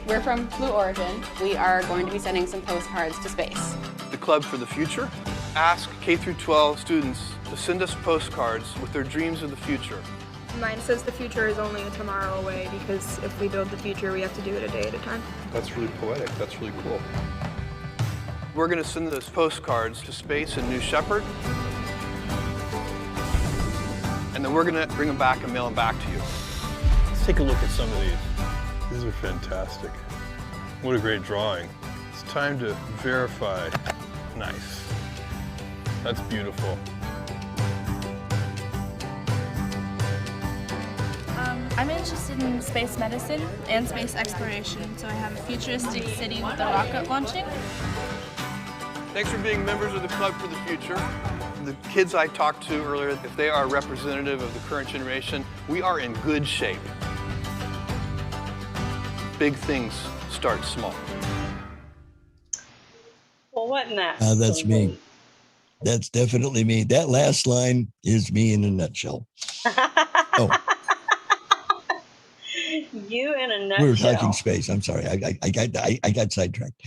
We're from Blue Origin. We are going to be sending some postcards to space. The Club for the Future asks K-12 students to send us postcards with their dreams of the future. Mine says the future is only a tomorrow away because if we build the future, we have to do it a day at a time. That's really poetic. That's really cool. We're going to send those postcards to space in New Shepard. And then we're going to bring them back and mail them back to you. Let's take a look at some of these. These are fantastic. What a great drawing. It's time to verify. Nice. That's beautiful. I'm interested in space medicine and space exploration, so I have a futuristic city with a rocket launching. Thanks for being members of the Club for the Future. The kids I talked to earlier, if they are representative of the current generation, we are in good shape. Big things start small. Well, wasn't that? That's me. That's definitely me. That last line is me in a nutshell. Oh. You in a nutshell. We were talking space. I'm sorry. I got sidetracked.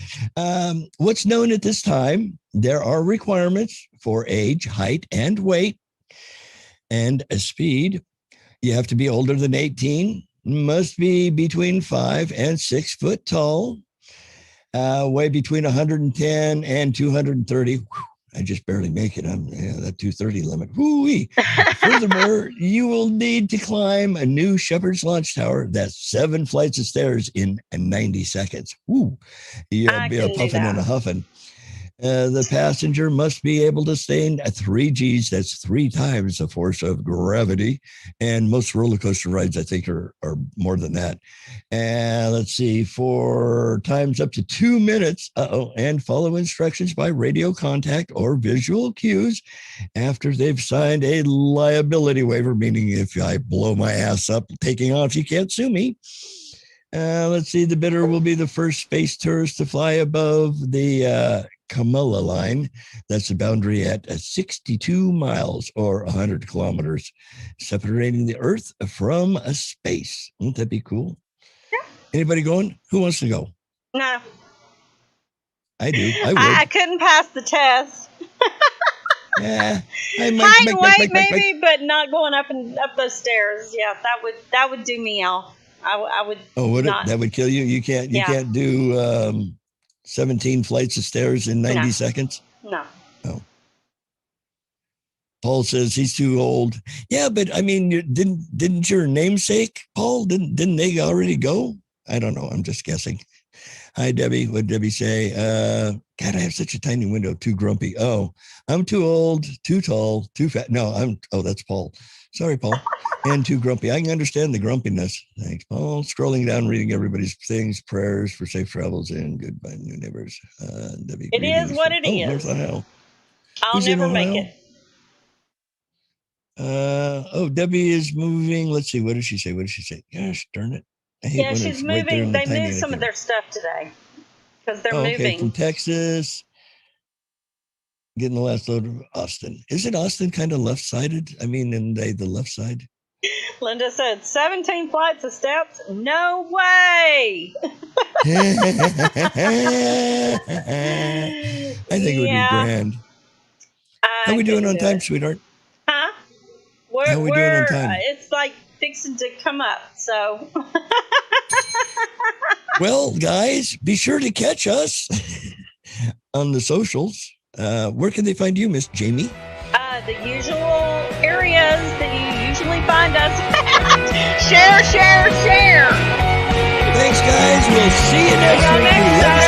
What's known at this time, there are requirements for age, height, and weight, and a speed. You have to be older than 18, must be between 5 and 6 foot tall, weigh between 110 and 230. Whew, I just barely make it. I'm that 230 limit. Whoo-wee. Furthermore, you will need to climb a new Shepherd's Launch Tower. That's 7 flights of stairs in 90 seconds. Woo. You'll be a puffing and a huffing. The passenger must be able to sustain 3 Gs. That's 3 times the force of gravity. And most roller coaster rides, I think, are more than that. And let's see, for times up to 2 minutes. And follow instructions by radio contact or visual cues after they've signed a liability waiver, meaning if I blow my ass up taking off, you can't sue me. Let's see, the bidder will be the first space tourist to fly above the Kamala line. That's the boundary at 62 miles or 100 kilometers, separating the Earth from a space. Wouldn't that be cool? Yeah. Anybody going? Who wants to go? No. I do. I would. I couldn't pass the test. Yeah. Height and weight maybe, but not going up those stairs. Yeah, that would do me out. I would. Oh, would not. That would kill you? You can't do 17 flights of stairs in 90 seconds? No. Oh. Paul says he's too old. Yeah, but I mean, didn't your namesake, Paul, didn't they already go? I don't know. I'm just guessing. Hi, Debbie. What'd Debbie say? God, I have such a tiny window. Too grumpy. Oh, I'm too old, too tall, too fat. No, that's Paul. Sorry, Paul. And too grumpy. I can understand the grumpiness. Thanks, Paul. Scrolling down, reading everybody's things, prayers for safe travels and goodbye, new neighbors. Debbie, it is what it is. North Ohio. I'll never make it. Debbie is moving. Let's see. What did she say? Gosh, darn it. Yeah, she's moving. They moved some of their stuff today because they're moving. Okay, from Texas. Getting the last load of Austin. Isn't Austin kind of left-sided? I mean, in the left side? Linda said 17 flights of steps. No way. I think it would be grand. How are we doing on time, sweetheart? Huh? How are we doing on time? It's like fixing to come up, so. Well, guys, be sure to catch us on the socials. Where can they find you, Miss Jamie? The usual areas that you usually find us. Share. Thanks, guys. We'll see you next week.